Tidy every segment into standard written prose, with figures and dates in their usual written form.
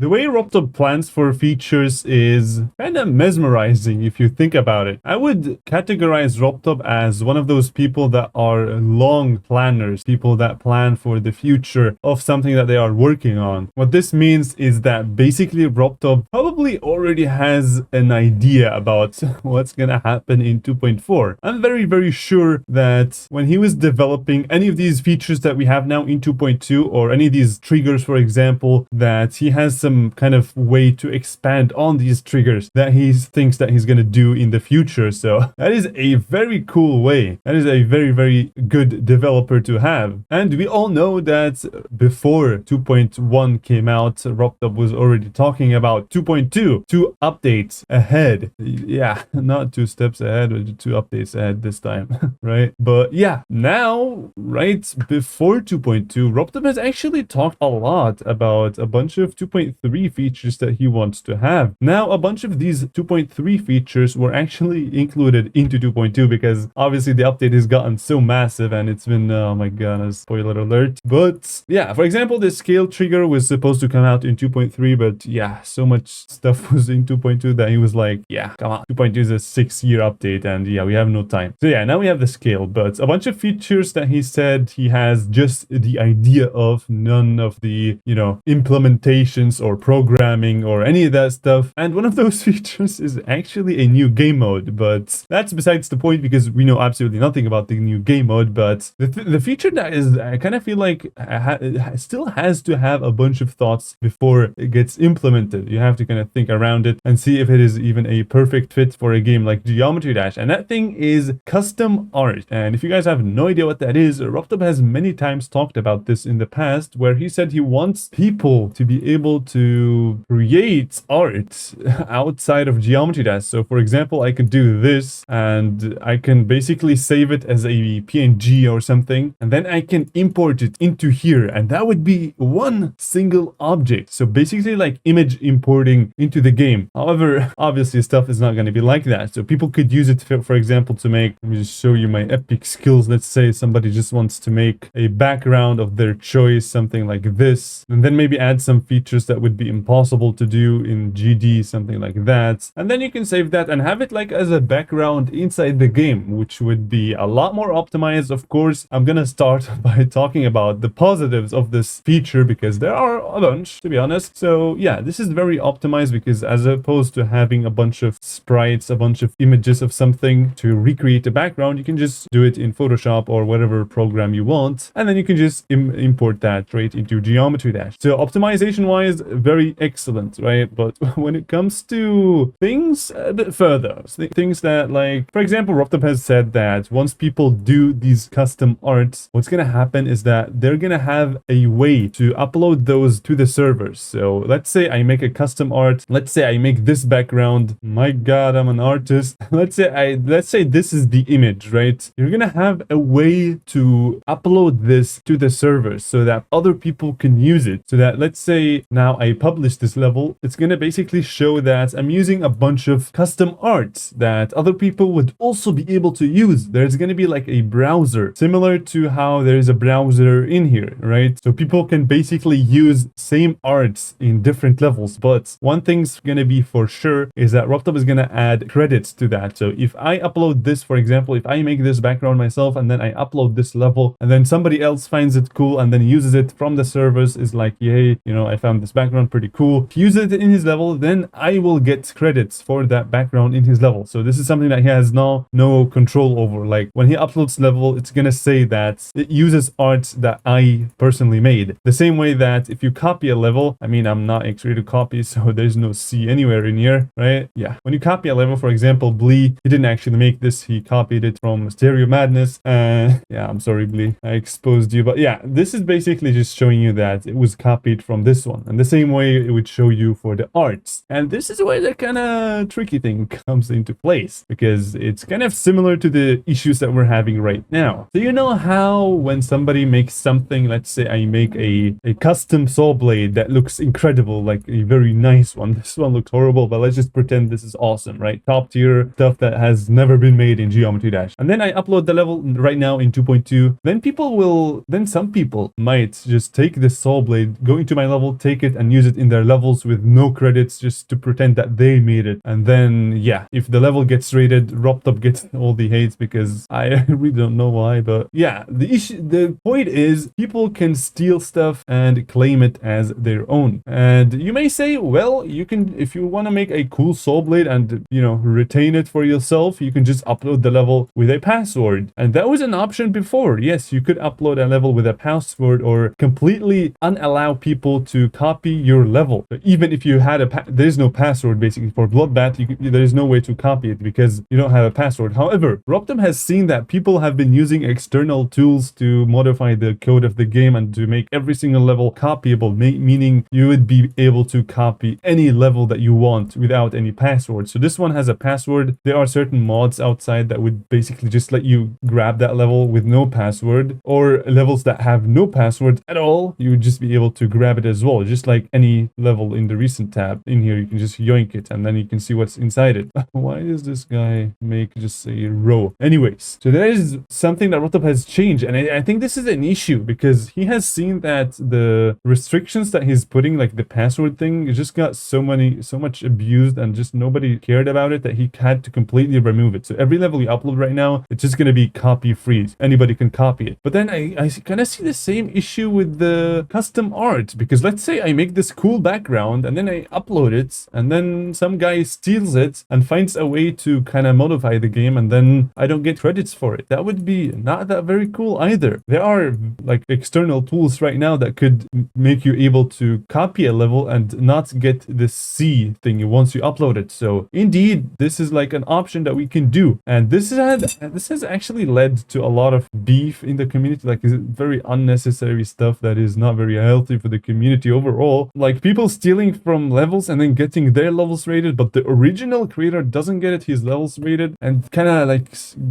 The way RobTop plans for features is kind of mesmerizing if you think about it. I would categorize RobTop as one of those people that are long planners, people that plan for the future of something that they are working on. What this means is that basically RobTop probably already has an idea about what's gonna happen in 2.4. I'm very, very sure that when he was developing any of these features that we have now in 2.2, or any of these triggers, for example, that he has some kind of way to expand on these triggers that he thinks that he's gonna do in the future. So that is a very cool way. That is a very, very good developer to have. And we all know that before 2.1 came out, RobTop was already talking about 2.2, 2 updates ahead. Yeah, not 2 steps ahead, but 2 updates ahead this time, right? But yeah, now, right before 2.2, RobTop has actually talked a lot about a bunch of 2.3 features that he wants to have. Now, a bunch of these 2.3 features were actually included into 2.2 because obviously the update has gotten so massive and it's been, oh my god, spoiler alert. But yeah, for example, the scale trigger was supposed to come out in 2.3, but yeah, so much stuff was in 2.2 that he was like, yeah, come on, 2.2 is a 6-year update and yeah, we have no time. So yeah, now we have the scale, but a bunch of features that he said he has just the idea of, none of the, you know, implementations or programming or any of that stuff. And one of those features is actually a new game mode, but that's besides the point because we know absolutely nothing about the new game mode. But the feature that is, I kind of feel like it still has to have a bunch of thoughts before it gets implemented. You have to kind of think around it and see if it is even a perfect fit for a game like Geometry Dash. And that thing is custom art. And if you guys have no idea what that is, RobTop has many times talked about this in the past, where he said he wants people to be able to create art outside of Geometry Dash. So for example, I can do this and I can basically save it as a PNG or something, and then I can import it into here, and that would be one single object. So basically like image importing into the game. However, obviously stuff is not going to be like that. So people could use it for example to make, let me just show you my epic skills. Let's say somebody just wants to make a background of their choice, something like this, and then maybe add some features that would be impossible to do in GD, something like that. And then you can save that and have it like as a background inside the game, which would be a lot more optimized. Of course, I'm gonna start by talking about the positives of this feature because there are a bunch, to be honest. So yeah, this is very optimized because as opposed to having a bunch of sprites, a bunch of images of something to recreate a background, you can just do it in Photoshop or whatever program you want, and then you can just import that straight into Geometry Dash. So optimization wise, very excellent, right? But when it comes to things a bit further, things that, like, for example, RobTop has said that once people do these custom arts, what's gonna happen is that they're gonna have a way to upload those to the servers. So let's say I make a custom art. Let's say I make this background. My god, I'm an artist. let's say this is the image, right? You're gonna have a way to upload this to the servers so that other people can use it. So that, let's say now I publish this level, it's gonna basically show that I'm using a bunch of custom arts that other people would also be able to use. There's gonna be like a browser similar to how there is a browser in here, right? So people can basically use same arts in different levels. But one thing's gonna be for sure is that RobTop is gonna add credits to that. So if I upload this, for example, if I make this background myself and then I upload this level and then somebody else finds it cool and then uses it from the servers, is like, yay, you know, I found this background pretty cool, use it in his level, then I will get credits for that background in his level. So this is something that he has now no control over. Like when he uploads level, it's gonna say that it uses art that I personally made. The same way that if you copy a level, I mean, I'm not X-ray to copy, so there's no C anywhere in here, right? Yeah. When you copy a level, for example, Blee, he didn't actually make this, he copied it from Stereo Madness. Yeah, I'm sorry, Blee, I exposed you. But yeah, this is basically just showing you that it was copied from this one. And the same way it would show you for the arts. And this is where the kind of tricky thing comes into place, because it's kind of similar to the issues that we're having right now. So you know how when somebody makes something, let's say I make a custom saw blade that looks incredible, like a very nice one. This one looks horrible, but let's just pretend this is awesome, right? Top tier stuff that has never been made in Geometry Dash. And then I upload the level right now in 2.2. Then some people might just take this saw blade, go into my level, take it and use it in their levels with no credits just to pretend that they made it. And then, yeah, if the level gets rated, RobTop gets all the hates because I really don't know why. But yeah, the point is people can steal stuff and claim it as their own. And you may say, well, you can, if you want to make a cool soul blade and, you know, retain it for yourself, you can just upload the level with a password. And that was an option before. Yes, you could upload a level with a password or completely unallow people to copy your level. Even if you had there's no password basically for Bloodbath, there is no way to copy it because you don't have a password. However, RobTop has seen that people have been using external tools to modify the code of the game and to make every single level copyable, meaning you would be able to copy any level that you want without any password. So this one has a password. There are certain mods outside that would basically just let you grab that level with no password, or levels that have no password at all, you would just be able to grab it as well, just like any level in the recent tab. In here you can just yoink it and then you can see what's inside it. Why does this guy make just a row? Anyways, so there is something that RobTop has changed, and I think this is an issue because he has seen that the restrictions that he's putting, like the password thing, it just got so much abused and just nobody cared about it that he had to completely remove it. So every level you upload right now, it's just going to be copy free. Anybody can copy it. But then I kind of see the same issue with the custom art, because let's say I make this cool background and then I upload it and then some guy steals it and finds a way to kind of modify the game and then I don't get credits for it. That would be not that very cool either. There are like external tools right now that could make you able to copy a level and not get the C thing once you upload it. So indeed, this is like an option that we can do. And this has actually led to a lot of beef in the community, like very unnecessary stuff that is not very healthy for the community overall. Like people stealing from levels and then getting their levels rated, but the original creator doesn't get his levels rated, and kind of like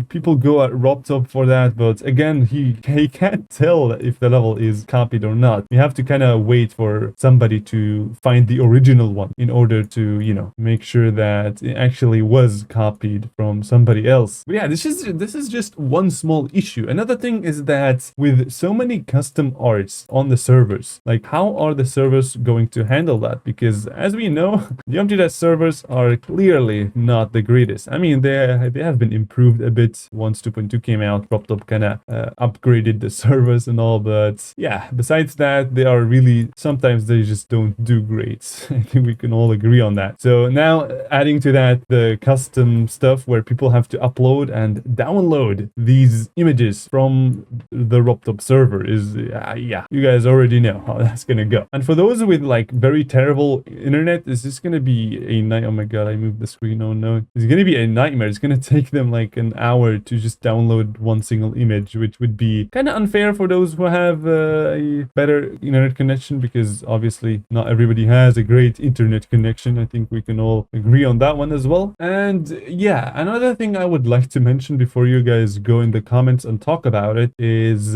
people go at RobTop for that. But again, he can't tell if the level is copied or not. You have to kind of wait for somebody to find the original one in order to, you know, make sure that it actually was copied from somebody else. But yeah, this is just one small issue. Another thing is that with so many custom arts on the servers, like how are the servers going to handle that? Because as we know, the Empty servers are clearly not the greatest. I mean, they have been improved a bit once 2.2 came out. RobTop kind of upgraded the servers and all, but yeah, besides that, they are really, sometimes they just don't do great. I think we can all agree on that. So now adding to that the custom stuff where people have to upload and download these images from the RobTop server is, yeah, you guys already know how that's gonna go. And for those with like very terrible internet, this is gonna be a night. Oh my god, I moved the screen. Oh no, it's gonna be a nightmare. It's gonna take them like an hour to just download one single image, which would be kind of unfair for those who have a better internet connection, because obviously not everybody has a great internet connection. I think we can all agree on that one as well. And yeah, another thing I would like to mention before you guys go in the comments and talk about it is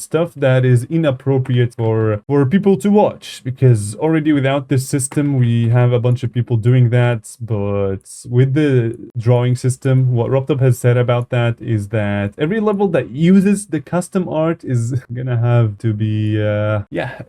stuff that is inappropriate for people to watch, because already without this system we have a bunch of people doing that. But with the drawing system, what RobTop has said about that is that every level that uses the custom art is gonna have to be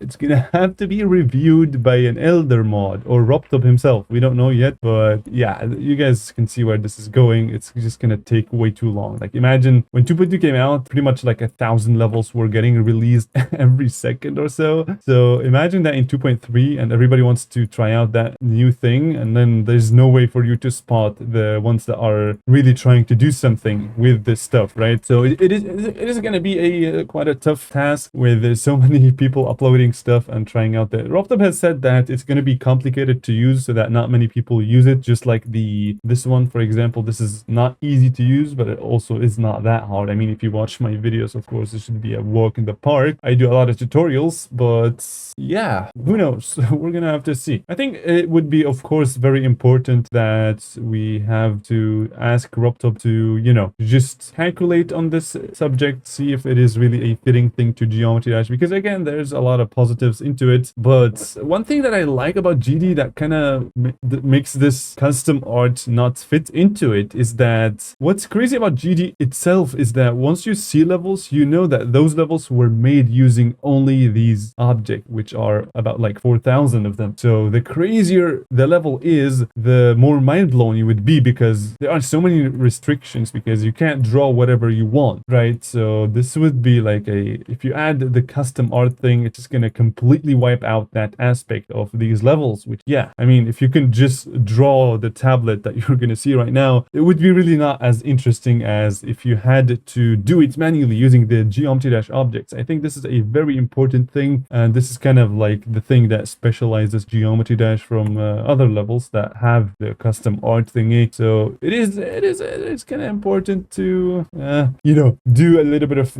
it's gonna have to be reviewed by an elder mod or RobTop himself. We don't know yet, but yeah, you guys can see where this is going. It's just gonna take way too long. Like imagine when 2.2 came out, pretty much like 1,000 levels were getting released every second or so. So imagine that in 2.3 and everybody wants to try out that new thing, and then there's no way for you to spot the ones that are really trying to do something with this stuff, right? So it is going to be a quite a tough task with so many people uploading stuff and trying out that. RobTop has said that it's going to be complicated to use so that not many people use it, just like this one, for example. This is not easy to use, but it also is not that hard. I mean, if you watch my videos, of course, it should be a walk in the park. I do a lot of tutorials, but yeah, who knows? We're gonna have to see. I think it would be, of course, very important that we have to ask RobTop to, you know, just calculate on this subject, see if it is really a fitting thing to Geometry Dash, because again, there's a lot of positives into it. But one thing that I like about GD that kind of makes this custom art not fit into it is that what's crazy about GD itself is that once you see levels, you know that those levels were made using only these objects, which are about like like 4,000 of them. So the crazier the level is, the more mind-blown you would be, because there are so many restrictions, because you can't draw whatever you want, right? So this would be like if you add the custom art thing, it's just gonna completely wipe out that aspect of these levels, which, yeah, I mean, if you can just draw the tablet that you're gonna see right now, it would be really not as interesting as if you had to do it manually using the geometry dash objects. I think this is a very important thing, and this is kind of like the thing that specializes geometry dash from other levels that have the custom art thingy. So it's kind of important to do a little bit of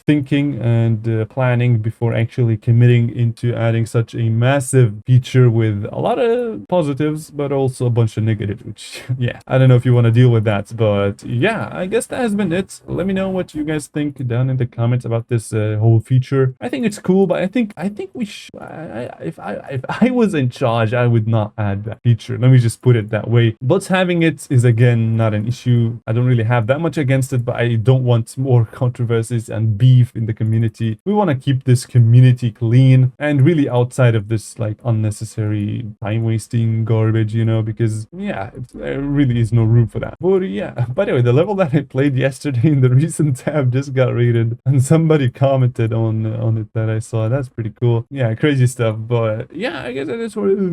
thinking and planning before actually committing into adding such a massive feature with a lot of positives but also a bunch of negatives, which yeah, I don't know if you want to deal with that, but yeah, I guess that has been it. Let me know what you guys think down in the comments about this whole feature. I think it's cool, but I think we should, if I was in charge, I would not add that feature. Let me just put it that way. But having it is, again, not an issue. I don't really have that much against it, but I don't want more controversies and beef in the community. We want to keep this community clean and really outside of this like unnecessary time wasting garbage, because yeah, there really is no room for that. But yeah, by the way, the level that I played yesterday in the recent tab just got rated, and somebody commented on it that I saw. That's pretty cool. Yeah, crazy stuff. But yeah, I guess that is what it is.